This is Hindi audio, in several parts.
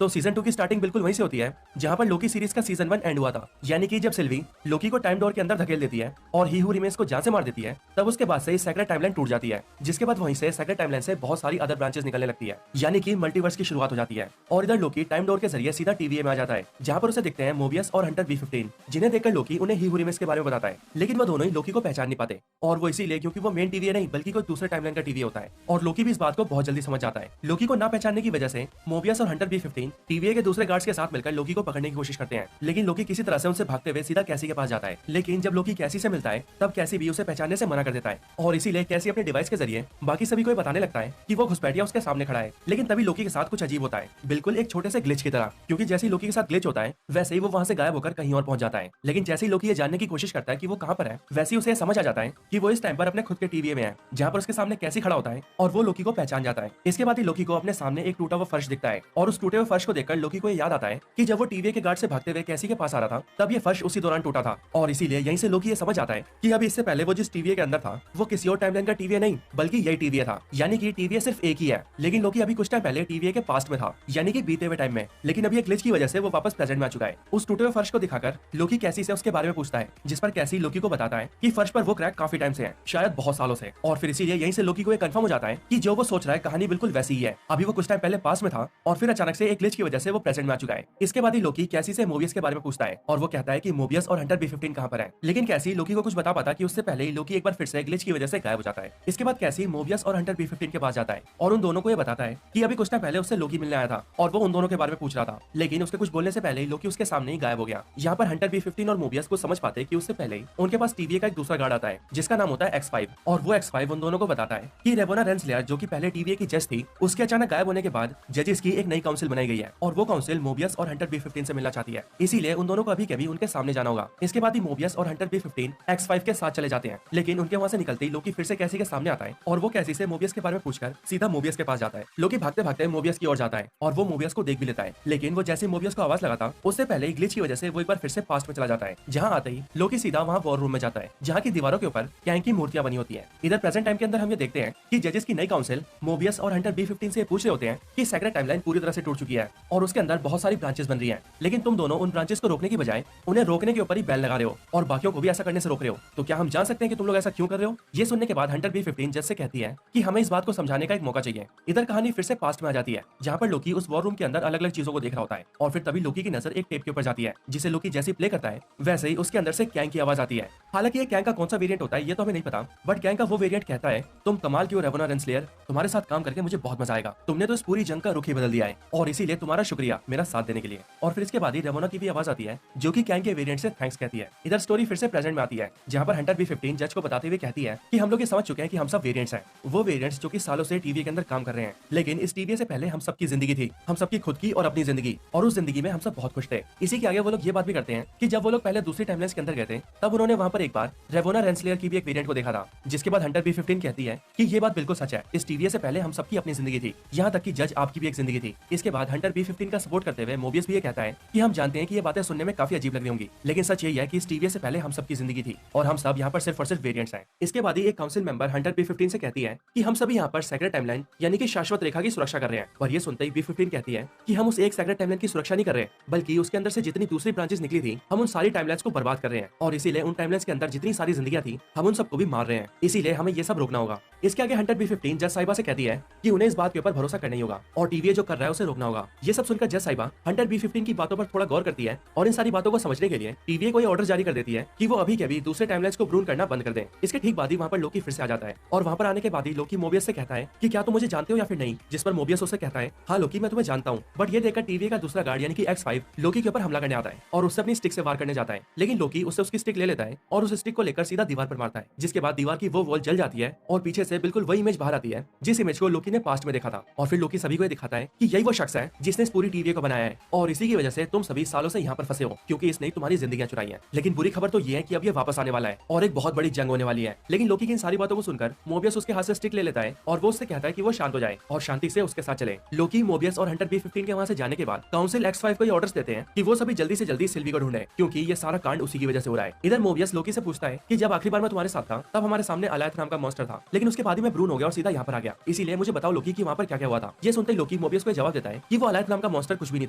तो सीजन 2 की स्टार्टिंग बिल्कुल वहीं से होती है जहां पर लोकी सीरीज का सीजन 1 एंड हुआ था। यानी कि जब सिल्वी लोकी को टाइम डोर के अंदर धकेल देती है और ही हू रिमेन्स को जान से मार देती है, तब उसके बाद से सेक्रेट टाइमलाइन टूट जाती है, जिसके बाद वहीं से सेक्रेट टाइमलाइन से बहुत सारी अदर ब्रांचेस निकलने लगती है, यानी कि मल्टीवर्स की शुरुआत हो जाती है। और इधर लोकी टाइम डोर के जरिए सीधा टीवीए में आ जाता है, जहां पर उसे दिखते हैं मोबियस और हंटर B15, जिन्हें देखकर लोकी उन्हें ही हू रिमेन्स के बारे में बताता है। लेकिन वो दोनों ही लोकी को पहचान नहीं पाते, और वो इसीलिए क्योंकि वो मेन टीवीए नहीं बल्कि कोई दूसरे टाइमलाइन का टीवी होता है। और लोकी भी इस बात को बहुत जल्दी समझ जाता है। लोकी को ना पहचानने की वजह से मोबियस और हंटर B15 टीवीए के दूसरे गार्ड्स के साथ मिलकर लोकी को पकड़ने की कोशिश करते हैं, लेकिन लोकी किसी तरह से उनसे भागते हुए सीधा कैसी के पास जाता है। लेकिन जब लोकी कैसी से मिलता है तब कैसी भी उसे पहचानने से मना कर देता है, और इसीलिए कैसी अपने डिवाइस के जरिए बाकी सभी को बताने लगता है कि वो घुसपैठिया उसके सामने खड़ा है। लेकिन तभी लोकी के साथ कुछ अजीब होता है, बिल्कुल एक छोटे से ग्लिच की तरह, क्योंकि जैसे ही लोकी के साथ ग्लिच होता है वैसे ही वो वहां से गायब होकर कहीं और पहुंच जाता है। लेकिन जैसे ही लोकी ये जानने की कोशिश करता है कि वो कहां पर है, वैसे ही उसे समझ आ जाता है कि वो इस टाइम पर अपने खुद के टीवीए में है, जहां पर उसके सामने कैसी खड़ा होता है और वो लोकी को पहचान जाता है। इसके बाद ही लोकी को अपने सामने एक टूटा हुआ फर्श दिखता है, और उस टूटे हुए फर्श को देखकर लोकी को याद आता है कि जब वो टीवीए के गार्ड से भागते हुए कैसी के पास आ रहा था तब ये फर्श उसी दौरान टूटा था। और इसीलिए यहीं से लोकी ये समझ आता है कि अभी इससे पहले वो जिस टीवीए के अंदर था वो किसी और टाइमलाइन का टीवीए नहीं बल्कि यही टीवीए था, यानी कि टीवीए सिर्फ एक ही है। लेकिन लोकी अभी कुछ टाइम पहले टीवीए के पास्ट में था, यानी कि बीते हुए टाइम में, लेकिन अभी एक ग्लिच की वजह से वो वापस प्रेजेंट में आ चुका है। उस टूटे हुए फर्श को दिखाकर लोकी कैसी से उसके बारे में पूछता है, जिस पर कैसी लोकी को बताता है कि फर्श पर वो क्रैक काफी टाइम से है, शायद बहुत सालों से। और फिर इसीलिए यहीं से लोकी को ये कंफर्म हो जाता है कि जो वो सोच रहा है कहानी बिल्कुल वैसी ही है। अभी वो कुछ टाइम पहले पास में था और फिर अचानक से एक ग्लिच की वजह से वो प्रेजेंट में आ चुका है। इसके बाद ही लोकी कैसी से मोबियस के बारे में पूछता है, और वो कहता है कि मोबियस और हंटर B15 कहां पर है। लेकिन कैसी लोकी को कुछ बता पाता कि उससे पहले ही लोकी एक बार फिर से ग्लिच की वजह से गायब हो जाता है। इसके बाद कैसी मोबियस और हंटर B15 के पास जाता है और उन दोनों को ये बताता है कि अभी कुछ टाइम पहले उससे लोकी मिलने आया था और वो उन दोनों के बारे में पूछ रहा था, लेकिन उसके कुछ बोलने से पहले ही लोकी उसके सामने ही गायब हो गया। यहाँ पर हंटर B15 और मोबियस को समझ पाते कि उससे पहले ही उनके पास टीवीए का एक दूसरा गार्ड आता है जिसका नाम होता है X5, और वो X5 उन दोनों को बताता है कि रेवोना रेंसलेयर जो कि पहले टीवीए की जज थी, उसके अचानक गायब होने के बाद जजेस की एक नई काउंसिल बनाई गई है, और वो काउंसिल मोबियस और हंटर B15 से मिलना चाहती है। इसीलिए उन दोनों को अभी कभी उनके सामने जाना होगा। इसके बाद ही मोबियस और हंटर B15 X5 के साथ चले जाते हैं, लेकिन उनके वहां से निकलते ही लोकी फिर से कैसी के सामने आता है और वो कैसी से मोबियस के बारे में पूछकर सीधा मोबियस के पास जाता है। लोकी भागते भागते मोबियस की ओर जाता है और वो मोबियस को देख भी लेता है, लेकिन वो जैसे मोबियस को आवाज लगाता उससे पहले ही ग्लिच की वजह से वो एक बार फिर से पास्ट में चला जाता है। जहां आते ही लोकी सीधा वहां वॉर रूम में जाता है, जहां की दीवारों के ऊपर कैंग की मूर्तियां बनी होती है। इधर प्रेजेंट टाइम के अंदर हम ये देखते हैं कि जजेस की नई काउंसिल मोबियस और हंटर B15 से पूछ रहे होते हैं कि सेक्रेट टाइमलाइन पूरी तरह से टूट चुकी है और उसके अंदर बहुत सारी ब्रांचेस बन रही हैं, लेकिन तुम दोनों उन ब्रांचेस को रोकने की बजाय उन्हें रोकने के ऊपर ही बैन लगा रहे हो और बाकियों को भी ऐसा करने से रोक रहे हो। तो क्या हम जान सकते हैं कि तुम लोग ऐसा क्यों कर रहे हो? ये सुनने के बाद हंटर B15 जज से कहती है कि हमें इस बात को समझाने का एक मौका चाहिए। इधर कहानी फिर से पास्ट में आ जाती है, जहां पर लोकी उस वॉर रूम के अंदर अलग अलग चीजों को देख रहा होता है, और फिर तभी लोकी की नजर एक टेप के ऊपर जाती है, जिसे लोकी जैसे प्ले करता है वैसे ही उसके अंदर से कैंग की आवाज आती है। हालांकि ये कैंग का कौन सा वेरिएंट होता है ये तो हमें नहीं पता, बट कैंग का वो वेरिएंट कहता है, तुम कमाल की हो रेवोना रेंसलेयर, तुम्हारे साथ काम करके मुझे बहुत मजा आएगा, तुमने तो इस पूरी जंग का रुख ही बदल दिया है और इसीलिए तुम्हारा शुक्रिया मेरा साथ देने के लिए। और फिर इसके बाद ही रेवोना की भी आवाज आती है जो कि कैंग के वेरिएंट से थैंक्स कहती है। इधर स्टोरी फिर से प्रेजेंट में आती है, जहां पर हंटर B15 जज को बताते हुए कहती है कि हम लोग ये समझ चुके हैं कि हम सब वेरिएंट्स हैं, वो वेरिएंट्स जो कि सालों से टीवी के अंदर काम कर रहे हैं, लेकिन इस टीवी से पहले हम सबकी जिंदगी थी, हम सबकी खुद की और अपनी जिंदगी, और उस जिंदगी में हम सब बहुत खुश थे। इसी के आगे वो लोग ये बात भी करते हैं कि जब वो लोग पहले दूसरी टाइमलाइन के अंदर गए थे तब उन्होंने वहां पर एक बार रेवोना रेंसलेयर की भी एक वेरिएंट को देखा था, जिसके बाद हंटर B15 कहती है कि ये बात बिल्कुल सच है, इस टीवी से पहले हम सबकी अपनी जिंदगी थी, यहाँ तक कि जज आपकी भी एक जिंदगी थी। इसके बाद हंटर B15 का सपोर्ट करते हुए मोबियस भी ये कहता है कि हम जानते हैं कि ये बातें सुनने में काफी अजीब लग रही होंगी, लेकिन सच यही है कि इस टीवी से पहले हम सबकी जिंदगी थी और हम सब यहाँ पर सिर्फ और सिर्फ वेरिएंट्स हैं। इसके बाद ही एक काउंसिल मेंबर हंटर B15 से कहती है कि हम सभी यहाँ पर सेक्रेट टाइमलाइन यानी कि शाश्वत रेखा की सुरक्षा कर रहे हैं, और ये सुनते ही B15 कहती है कि हम उस एक सेक्रेट टाइमलाइन की सुरक्षा नहीं कर रहे, बल्कि उसके अंदर से जितनी दूसरी ब्रांचेस निकली थी हम उन सारी टाइमलाइंस को बर्बाद कर रहे हैं, और इसीलिए उन टाइमलाइंस के अंदर जितनी सारी जिंदगियां थी हम उन सबको भी मार रहे हैं, इसीलिए हमें ये सब रोकना होगा। इसके आगे हंटर B15 जज साहिबा से कहती है कि उन्हें इस बात के ऊपर भरोसा करना ही होगा और टीवी जो कर रहा है उसे रोकना होगा। ये सब सुनकर जज साहिबा हंटर B15 की बातों पर थोड़ा गौर करती है और इन सारी बातों को समझने के लिए टीवी को ये ऑर्डर जारी कर देती है कि वो अभी के अभी दूसरे टाइमलाइंस को ब्रून करना बंद कर दें। इसके ठीक बाद ही वहां पर लोकी फिर से आ जाता है, और वहां पर आने के बाद ही लोकी मोबियस से कहता है कि क्या तुम मुझे जानते हो या फिर नहीं, जिस पर मोबियस उसे कहता है हाँ लोकी मैं तुम्हें जानता हूँ, बट ये देखकर टीवी का दूसरा गार्ड यानी कि X5 लोकी के ऊपर हमला करने आता है और उससे अपनी स्टिक से वार करने जाता है, लेकिन लोकी उससे उसकी स्टिक ले लेता है और उस स्टिक को लेकर सीधा दीवार पर मारता है, जिसके बाद दीवार की वो वॉल जल जाती है और पीछे से बिल्कुल वही इमेज बाहर आती है जिस इमेज को लोकी ने पास्ट में देखा था। और फिर लोकी सभी को ये दिखाता है कि यही वो शख्स है जिसने इस पूरी टीवी को बनाया है और इसी की वजह से तुम सभी सालों से यहाँ पर फंसे हो, क्योंकि इसने तुम्हारी जिंदगियां चुराई हैं। लेकिन बुरी खबर तो ये है कि अब ये वापस आने वाला है और एक बहुत बड़ी जंग होने वाली है। लेकिन लोकी की इन सारी बातों को सुनकर मोबियस उसके हाथ से स्टिक ले लेता है और वो उससे कहता है कि वो शांत हो जाए और शांति से उसके साथ चले। लोकी मोबियस और हंटर B15 के वहां से जाने के बाद काउंसिल X5 को ये ऑर्डर्स देते हैं कि वो सभी जल्दी से जल्दी सिल्वी को ढूंढे, क्योंकि ये सारा कांड उसी की वजह से हो रहा है। इधर मोबियस लोकी से पूछता है कि जब आखिरी बार मैं तुम्हारे साथ था तब हमारे सामने अलायथ नाम का मॉन्स्टर था, लेकिन उसके बाद ही मैं ब्रून हो गया और सीधा यहाँ पर आ गया, इसीलिए मुझे बताओ लोकी कि वहाँ पर क्या क्या हुआ था। ये सुनते ही लोकी मोबियस को जवाब देता है कि वो अलायत नाम का मॉन्स्टर कुछ भी नहीं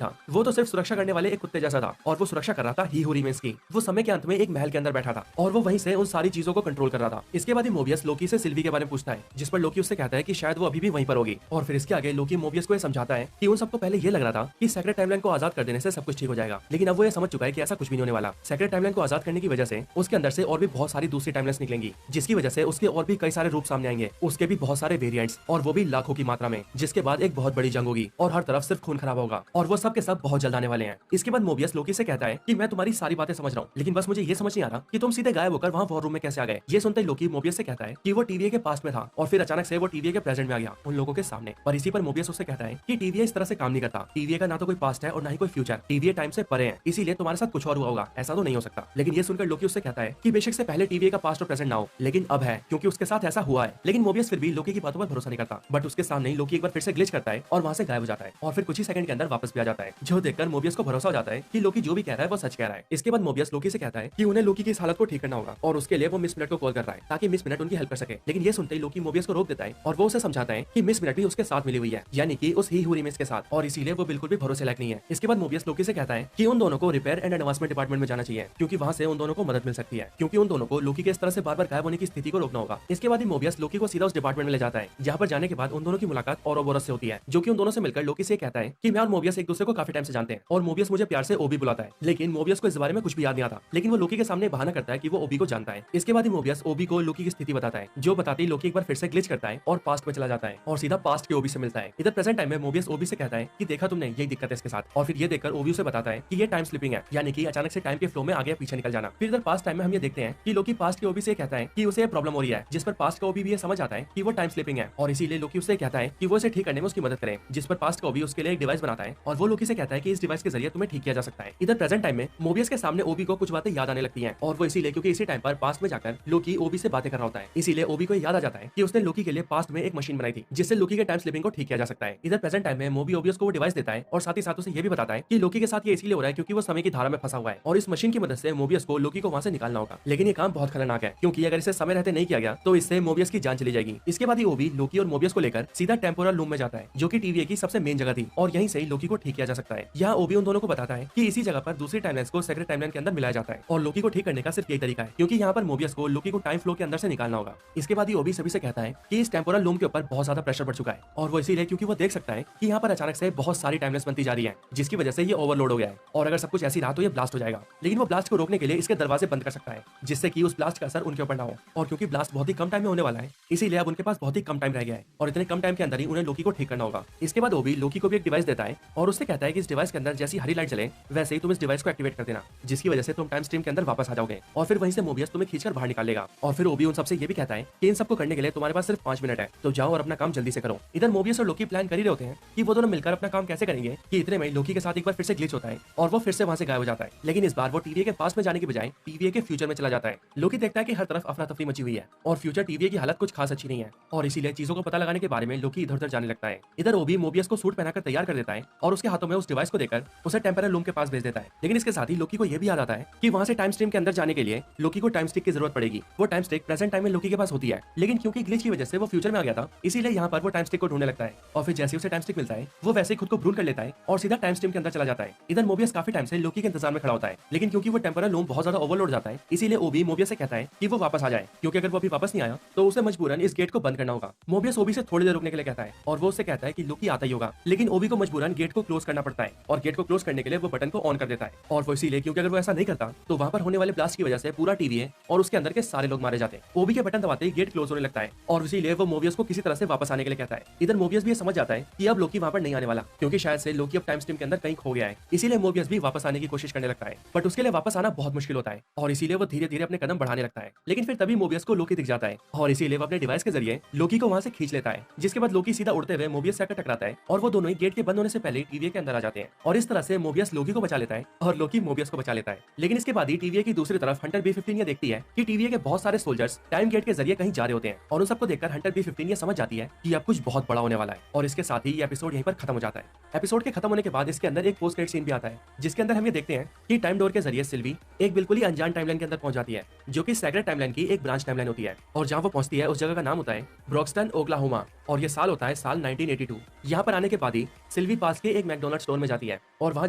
था, वो तो सिर्फ सुरक्षा करने वाले एक कुत्ते जैसा था और वो सुरक्षा कर रहा था ही हू रिमेन्स की। वो समय के अंत में एक महल के अंदर बैठा था और वो वहीं से उन सारी चीजों को कंट्रोल कर रहा था। इसके बाद मोबियस लोकी से सिल्वी के बारे में पूछता है, जिस पर लोकी उससे कहता है कि शायद वो अभी भी वहीं पर होगी। और फिर इसके आगे लोकी मोबियस को ये समझाता है कि उन सबको पहले ये लग रहा था कि सेक्रेट टाइमलाइन को आजाद कर देने से सब कुछ ठीक हो जाएगा, लेकिन अब वो ये समझ चुका है कि ऐसा कुछ भी नहीं होने वाला। सेक्रेट टाइमलाइन को आजाद करने की वजह से उसके अंदर से और भी बहुत सारी दूसरी टाइमलाइंस निकलेंगी, जिसकी वजह से उसके और भी कई सारे रूप सामने आएंगे, उसके भी बहुत सारे वेरिएंट्स, और वो भी लाखों की मात्रा में, जिसके बाद एक बहुत बड़ी जंग होगी और हर तरफ सिर्फ खून खराब होगा और वो सब के सब बहुत जल्द आने वाले हैं। इसके बाद मोबियस लोकी से कहता है कि मैं तुम्हारी सारी बातें समझ रहा हूँ, लेकिन बस मुझे ये समझ नहीं आ रहा कि तुम सीधे गायब होकर वहाँ वॉर रूम में कैसे आ गए। ये सुनते ही लोकी मोबियस से कहता है कि वो टीवीए के पास्ट में था और फिर अचानक से वो टीवीए के प्रेजेंट में आ गया उन लोगों के सामने। पर इसी पर मोबियस उससे कहता है कि टीवीए इस तरह से काम नहीं करता, टीवीए का ना तो कोई पास्ट है और ना ही कोई फ्यूचर, टीवीए टाइम से परे है, इसीलिए तुम्हारे साथ कुछ और हुआ होगा, ऐसा तो नहीं हो सकता। लेकिन ये सुनकर लोकी उससे कहता है कि बेशक से पहले टीवीए का पास्ट और प्रेजेंट ना हो, लेकिन अब है, क्योंकि उसके साथ ऐसा हुआ है। लेकिन मोबियस फिर भी लोकी की बातों पर भरोसा नहीं करता, बट उसके सामने लोकी एक बार फिर से ग्लिच करता है और वहां से गायब हो जाता है और फिर कुछ ही सेकंड के अंदर वापस भी आ जाता है, जो देखकर मोबियस को भरोसा हो जाता है कि लोकी जो भी कह रहा है वो सच कह रहा है। इसके बाद मोबियस लोकी से कहता है कि उन्हें लोकी की इस हालत को ठीक करना होगा और उसके लिए वो मिस मिनट को कॉल कर रहा है ताकि मिस मिनट उनकी हेल्प कर सके। लेकिन ये सुनते ही लोकी मोबियस को रोक देता है और वो उसे समझाता है कि मिस मिनट भी उसके साथ मिली हुई है, यानी कि उस ही हू रिमेन्स के साथ, और इसीलिए वो बिल्कुल भी भरोसे लायक नहीं है। इसके बाद मोबियस लोकी से कहता है कि उन दोनों को रिपेयर एंड एडवांसमेंट डिपार्टमेंट में जाना चाहिए, क्योंकि वहां से उन दोनों को मदद मिल सकती है, क्योंकि उन दोनों को लोकी के इस तरह से बार-बार गायब होने की स्थिति को रोकना होगा। इसके बाद ही मोबियस लोकी को सीधा उस डिपार्टमेंट में ले जाता है, जहां पर जाने के बाद उन दोनों की मुलाकात औरोबोरस से होती है, जो कि उन दोनों से मिलकर लोकी से कहता है कि मैं और मोबियस एक दूसरे को काफी टाइम से जानते हैं और मोबियस मुझे प्यार से ओबी बुलाता है। लेकिन मोबियस को इस बारे में कुछ भी याद नहीं आता, लेकिन वो लोकी के सामने बहाना करता है कि वो ओबी को जानता है। इसके बाद ही मोबियस ओबी को लोकी की स्थिति बताता है, जो बताते ही लोकी एक बार फिर से ग्लिच करता है और पास्ट में चला जाता है और सीधा पास्ट के ओबी से मिलता है। इधर प्रेजेंट टाइम में मोबियस ओबी से कहता है कि देखा तुमने, यही दिक्कत है इसके साथ, और फिर ये देखकर ओबी उसे बताता है कि ये टाइम स्लिपिंग है, यानी कि अचानक से टाइम के फ्लो में आगे पीछे निकल जाना। फिर इधर पास्ट टाइम में हम ये देखते हैं कि लोकी पास्ट के ओबी से कहता है कि उसे प्रॉब्लम हो रही है, जिस पर पास्ट का ओबी भी ये समझ आता है कि वो टाइम स्लिपिंग है और इसीलिए लोकी उससे कहता है कि वो इसे ठीक करने में उसकी मदद करे, जिस पर पास्ट का ओबी उसके लिए एक डिवाइस बनाता है और वो लोकी से कहता है कि इस डिवाइस के जरिए तुम्हें ठीक किया जा सकता है। इधर प्रेजेंट टाइम में मोबियस के सामने ओबी को कुछ बातें याद आने लगती हैं और वो इसीलिए क्योंकि इसी टाइम पर पास्ट में जाकर लोकी ओबी से बातें कर रहा होता है, इसीलिए ओबी को याद आ जाता है कि उसने लोकी के लिए पास्ट में एक मशीन बनाई थी जिससे लोकी के टाइम स्लिपिंग को ठीक किया जा सकता है। इधर प्रेजेंट टाइम में मोबी ओबियस को वो डिवाइस देता है और साथ ही साथ उसे ये भी बताता है कि लोकी के साथ ये इसलिए हो रहा है क्योंकि वो समय की धारा में फंसा हुआ है और इस मशीन की मदद से मोबियस को लोकी को वहां से निकालना होगा। लेकिन ये काम बहुत खतरनाक है, क्योंकि अगर इसे समय रहते नहीं किया गया तो इससे मोबियस की जान चली जाएगी। इसके बाद ही ओबी लोकी और मोबियस को लेकर सीधा टेम्पोरल लूम में जाता है, जो कि टीवीए की सबसे मेन जगह थी, और यहीं से ही लोकी को ठीक किया जा सकता है। यहाँ ओबी उन दोनों को बताता है कि इसी जगह पर दूसरी टाइमलाइंस को सेक्रेट टाइमलाइन के अंदर मिलाया जाता है और लोकी को ठीक करने का सिर्फ यही तरीका है, क्योंकि यहाँ पर मोबियस को लोकी को टाइम फ्लो के अंदर से निकालना होगा। इसके बाद ही ओबी सभी से कहता है कि इस टेम्पोरल लूम के ऊपर बहुत ज्यादा प्रेशर बढ़ चुका है और वो इसीलिए क्योंकि वो देख सकता है कि यहाँ पर अचानक से बहुत सारी टाइमलाइंस बनती जा रही है, जिसकी वजह से ये ओवरलोड हो गया है और अगर सब कुछ ऐसी रहा तो ये ब्लास्ट हो जाएगा। लेकिन वो ब्लास्ट को रोकने के लिए इसके दरवाजे बंद कर सकता है, जिससे कि उस ब्लास्ट का असर उनके ऊपर ना हो, और क्योंकि ब्लास्ट बहुत ही कम टाइम में होने वाला है इसीलिए अब उनके पास बहुत ही कम टाइम रह गया है और इतने कम टाइम के अंदर ही उन्हें लोकी को ठीक करना होगा। इसके बाद ओबी लोकी को भी एक डिवाइस देता है और उससे कहता है कि इस डिवाइस के अंदर जैसी हरी लाइट जले वैसे ही तुम इस डिवाइस को एक्टिवेट कर देना, जिसकी वजह से तुम टाइम स्ट्रीम के अंदर वापस आ जाओगे और फिर वहीं से मोबियस तुम्हें खींचकर बाहर निकालेगा। और फिर ओबी उन सबसे ये भी कहता है कि इन सबको करने के लिए तुम्हारे पास सिर्फ 5 मिनट है, तो जाओ और अपना काम जल्दी से करो। इधर मोबियस और लोकी प्लान कर ही रहे होते हैं कि वो दोनों मिलकर अपना काम कैसे करेंगे कि इतने में लोकी के साथ एक बार फिर से ग्लिच होता है और वो फिर से वहां से गायब हो जाता है। लेकिन इस बार वो टीवीए के पास में जाने की बजाय टीवीए के फ्यूचर में चला जाता है। लोकी देखता है कि हर तरफ अफरा तफरी मची हुई है और फ्यूचर टीवीए की हालत कुछ खास अच्छी नहीं है और इसीलिए चीजों को पता लगाने के बारे में लोकी इधर उधर जाने लगता है। इधर ओबी मोबियस को सूट पहनाकर तैयार कर देता है और उसके हाथों में उस डिवाइस को देकर उसे टेम्परल लूम के पास भेज देता है। लेकिन इसके साथ ही लोकी को यह भी याद आता है कि वहां से टाइम स्ट्रीम के अंदर जाने के लिए लोकी को टाइम स्टिक की जरूरत पड़ेगी। वो टाइम स्टिक प्रेजेंट टाइम में लोकी के पास होती है, लेकिन क्योंकि ग्लिच की वजह से वो फ्यूचर में आ गया था इसीलिए यहाँ पर वो टाइम स्टिक को ढूंढने लगता है और फिर जैसे उसे टाइम स्टिक मिलता है वो वैसे ही खुद को भ्रूण कर लेता है और सीधा टाइम स्ट्रीम के अंदर चला जाता है। इधर मोबियस काफी टाइम से लोकी के इंतजार में खड़ा होता है, लेकिन क्योंकि वो टेम्परल लूम बहुत ज्यादा ओवरलोड जाता है इसीलिए ओबी मोबियस से कहता है कि वो वापस आ जाए, क्योंकि अगर वो अभी वापस नहीं आया तो उसे मजबूरन इस गेट को बंद करना होगा। मोबियस ओबी से थोड़ी देर रुकने के लिए कहता है और वो उससे कहता है कि लोकी आता ही होगा, लेकिन ओबी को मजबूरन गेट को क्लोज करना पड़ता है और गेट को क्लोज करने के लिए वो बटन को ऑन कर देता है और वो इसीलिए क्योंकि अगर वो ऐसा नहीं करता तो वहां पर होने वाले ब्लास्ट की वजह से पूरा टीवी और उसके अंदर के सारे लोग मारे जाते हैं। ओबी के बटन दबाते ही गेट क्लोज होने लगता है और इसीलिए वो मोबियस को किसी तरह से वापस आने के लिए कहता है। इधर मोबियस भी समझ जाता है कि अब लोकी वहां पर नहीं आने वाला, क्योंकि शायद से लोकी अब टाइम स्ट्रीम के अंदर कहीं खो गया है, इसीलिए मोबियस भी वापस आने की कोशिश करने लगता है, बट उसके लिए वापस आना बहुत मुश्किल होता है और इसीलिए वो धीरे धीरे अपने कदम बढ़ाने लगता है। लेकिन फिर तभी मोबियस को लोकी दिख जाता है और इसीलिए वो अपने डिवाइस के जरिए लोकी को वहां से खींच लेता है, जिसके बाद लोकी सीधा उड़ते हुए मोबियस से आकर टकराता है और वो दोनों ही गेट के बंद होने से पहले टीवी के अंदर आ जाते हैं और इस तरह से मोबियस लोकी को बचा लेता है और लोकी मोबियस को बचा लेता है। लेकिन इसके बाद ही टीवी की दूसरी तरफ हंटर B-15 ये देखती है कि टीवी के बहुत सारे सोल्जर्स टाइम गेट के जरिए कहीं जा रहे होते हैं और उन सबको देखकर हंटर B-15 ये समझ जाती है कि अब कुछ बहुत बड़ा होने वाला है और इसके साथ ही ये एपिसोड यहीं पर खत्म हो जाता है। एपिसोड के खत्म होने के बाद इसके अंदर एक पोस्ट क्रेडिट सीन भी आता है, जिसके अंदर हम ये देखते हैं कि टाइम डोर के जरिए सिल्वी एक बिल्कुल ही अनजान टाइमलाइन के अंदर पहुंच जाती है, जो कि सैक्रेड टाइमलाइन की एक ब्रांच टाइमलाइन होती है। और जहां वो पहुंचती है उस जगह का नाम होता है ब्रॉक्सटन, ओक्लाहोमा, और ये साल होता है साल 1982। यहाँ पर आने के बाद ही सिल्वी पास के एक मैकडोनल्ड स्टोर में जाती है और वहां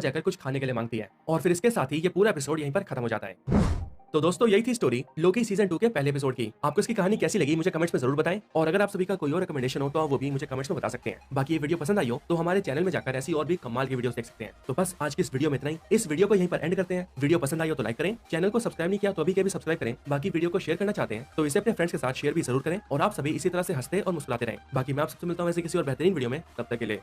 जाकर कुछ खाने के लिए मांगती है, और फिर इसके साथ ही ये पूरा एपिसोड यहीं पर खत्म हो जाता है। तो दोस्तों यही थी स्टोरी लोकी सीजन 2 के पहले एपिसोड की। आपको इसकी कहानी कैसी लगी मुझे कमेंट्स में जरूर बताएं, और अगर आप सभी का कोई और रिकमेंडेशन हो तो आप वो भी मुझे कमेंट्स में बता सकते हैं। बाकी ये वीडियो पसंद आई हो तो हमारे चैनल में जाकर ऐसी और भी कमाल की वीडियोस देख सकते हैं। तो बस आज की इस वीडियो में इतना ही। इस वीडियो को यहीं पर एंड करते हैं। वीडियो पसंद आई हो तो लाइक करें, चैनल को सब्सक्राइब नहीं किया तो अभी के भी सब्सक्राइब करें। बाकी वीडियो को शेयर करना चाहते हैं तो इसे अपने फ्रेंड्स के साथ शेयर भी जरूर करें, और आप सभी इसी तरह से हंसते और मुस्कुराते रहें। बाकी मैं आप सबसे मिलता हूं ऐसे किसी और बेहतरीन वीडियो में, तब तक के लिए।